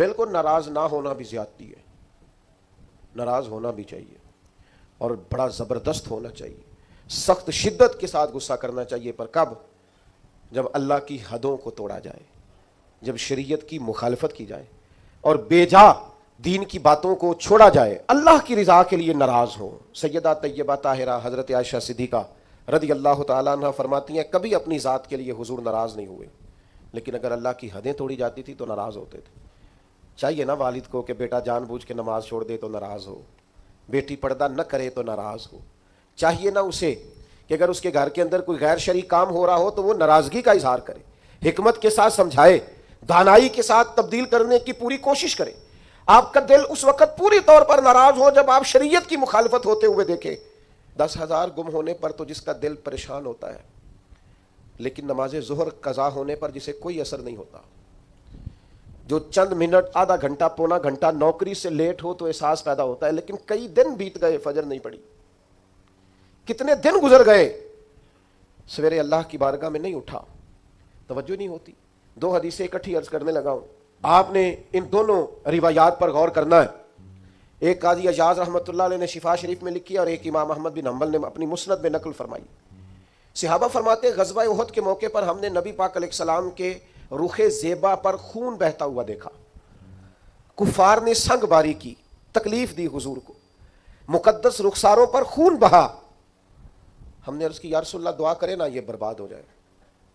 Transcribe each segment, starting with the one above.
بالکل ناراض نہ ہونا بھی زیادتی ہے، ناراض ہونا بھی چاہیے اور بڑا زبردست ہونا چاہیے، سخت شدت کے ساتھ غصہ کرنا چاہیے، پر کب؟ جب اللہ کی حدوں کو توڑا جائے، جب شریعت کی مخالفت کی جائے اور بے جا دین کی باتوں کو چھوڑا جائے، اللہ کی رضا کے لیے ناراض ہو۔ سیدہ طیبہ طاہرہ حضرت عائشہ صدیقہ رضی اللہ تعالیٰ عنہ فرماتی ہیں کبھی اپنی ذات کے لیے حضور ناراض نہیں ہوئے، لیکن اگر اللہ کی حدیں توڑی جاتی تھی تو ناراض ہوتے تھے۔ چاہیے نا والد کو کہ بیٹا جان بوجھ کے نماز چھوڑ دے تو ناراض ہو، بیٹی پردہ نہ کرے تو ناراض ہو، چاہیے نا اسے کہ اگر اس کے گھر کے اندر کوئی غیر شرعی کام ہو رہا ہو تو وہ ناراضگی کا اظہار کرے، حکمت کے ساتھ سمجھائے، دانائی کے ساتھ تبدیل کرنے کی پوری کوشش کرے۔ آپ کا دل اس وقت پوری طور پر ناراض ہو جب آپ شریعت کی مخالفت ہوتے ہوئے دیکھیں۔ 10,000 گم ہونے پر تو جس کا دل پریشان ہوتا ہے، لیکن نماز ظہر قضا ہونے پر جسے کوئی اثر نہیں ہوتا، جو چند منٹ، آدھا گھنٹہ، پونا گھنٹہ نوکری سے لیٹ ہو تو احساس پیدا ہوتا ہے، لیکن کئی دن بیت گئے فجر نہیں پڑی، کتنے دن گزر گئے سویرے اللہ کی بارگاہ میں نہیں اٹھا، توجہ نہیں ہوتی۔ 2 حدیثیں اکٹھی عرض کرنے لگا ہوں، آپ نے ان دونوں روایات پر غور کرنا ہے۔ ایک قاضی اجاز رحمۃ اللہ علیہ نے شفا شریف میں لکھی اور ایک امام احمد بن حنبل نے اپنی مسند میں نقل فرمائی۔ صحابہ فرماتے ہیں غزوہ احد کے موقع پر ہم نے نبی پاک علیہ السلام کے رخ زیبا پر خون بہتا ہوا دیکھا، کفار نے سنگ باری کی، تکلیف دی حضور کو، مقدس رخساروں پر خون بہا۔ ہم نے عرض کی یا رسول اللہ دعا کرے نا یہ برباد ہو جائے۔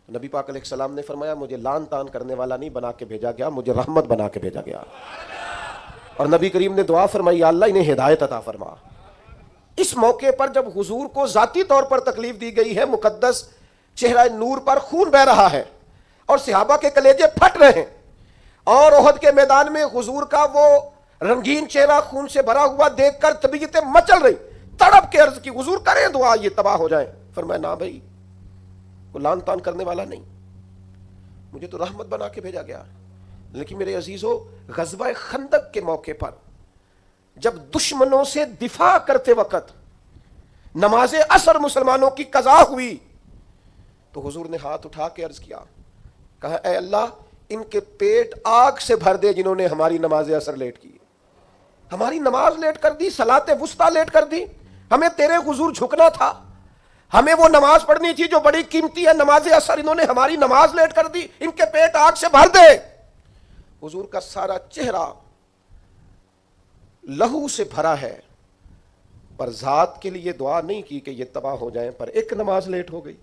نبی پاک علیہ السلام نے فرمایا مجھے لان تان کرنے والا نہیں بنا کے بھیجا گیا، مجھے رحمت بنا کے بھیجا گیا۔ اور نبی کریم نے دعا فرمائی یا اللہ انہیں ہدایت عطا فرما۔ اس موقع پر جب حضور کو ذاتی طور پر تکلیف دی گئی ہے، مقدس چہرہ نور پر خون بہ رہا ہے اور صحابہ کے کلیجے پھٹ رہے ہیں، اور احد کے میدان میں حضور کا وہ رنگین چہرہ خون سے بھرا ہوا دیکھ کر طبیعتیں مچل رہی، تڑپ کے عرض کی حضور کریں دعا یہ تباہ ہو جائیں۔ فرمایا نہ بھائی، کوئی لان تان کرنے والا نہیں، مجھے تو رحمت بنا کے بھیجا گیا۔ لیکن میرے عزیزو، غزوہ خندق کے موقع پر جب دشمنوں سے دفاع کرتے وقت نماز عصر مسلمانوں کی قضا ہوئی تو حضور نے ہاتھ اٹھا کے عرض کیا، کہا اے اللہ ان کے پیٹ آگ سے بھر دے جنہوں نے ہماری نماز عصر لیٹ کی، ہماری نماز لیٹ کر دی، صلاۃ وسطیٰ لیٹ کر دی۔ ہمیں تیرے حضور جھکنا تھا، ہمیں وہ نماز پڑھنی تھی جو بڑی قیمتی ہے، نماز عصر انہوں نے ہماری نماز لیٹ کر دی، ان کے پیٹ آگ سے بھر دے۔ حضور کا سارا چہرہ لہو سے بھرا ہے، پر ذات کے لیے دعا نہیں کی کہ یہ تباہ ہو جائیں، پر ایک نماز لیٹ ہو گئی۔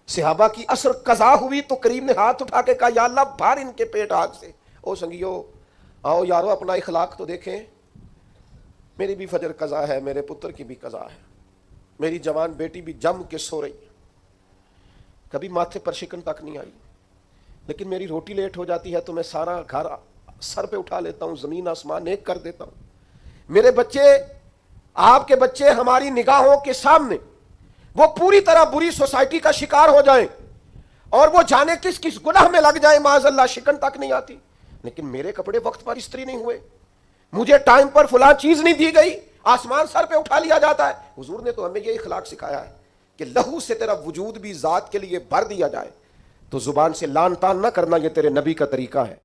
صحابہ کی عصر قضا ہوئی تو کریم نے ہاتھ اٹھا کے کہا یا اللہ بھر ان کے پیٹ آگ سے۔ او سنگیو، آؤ یارو اپنا اخلاق تو دیکھیں، میری بھی فجر قضا ہے، میرے پتر کی بھی قضا ہے، میری جوان بیٹی بھی جم کے سو رہی، کبھی ماتھے پر شکن تک نہیں آئی، لیکن میری روٹی لیٹ ہو جاتی ہے تو میں سارا گھر سر پہ اٹھا لیتا ہوں، زمین آسمان ایک کر دیتا ہوں۔ میرے بچے، آپ کے بچے ہماری نگاہوں کے سامنے وہ پوری طرح بری سوسائٹی کا شکار ہو جائیں اور وہ جانے کس کس گناہ میں لگ جائیں، معاذ اللہ شکن تک نہیں آتی، لیکن میرے کپڑے وقت پر استری نہیں ہوئے، مجھے ٹائم پر فلاں چیز نہیں دی گئی، آسمان سر پہ اٹھا لیا جاتا ہے۔ حضور نے تو ہمیں یہ اخلاق سکھایا ہے کہ لہو سے تیرا وجود بھی ذات کے لیے بھر دیا جائے، تو زبان سے لان تان نہ کرنا، یہ تیرے نبی کا طریقہ ہے۔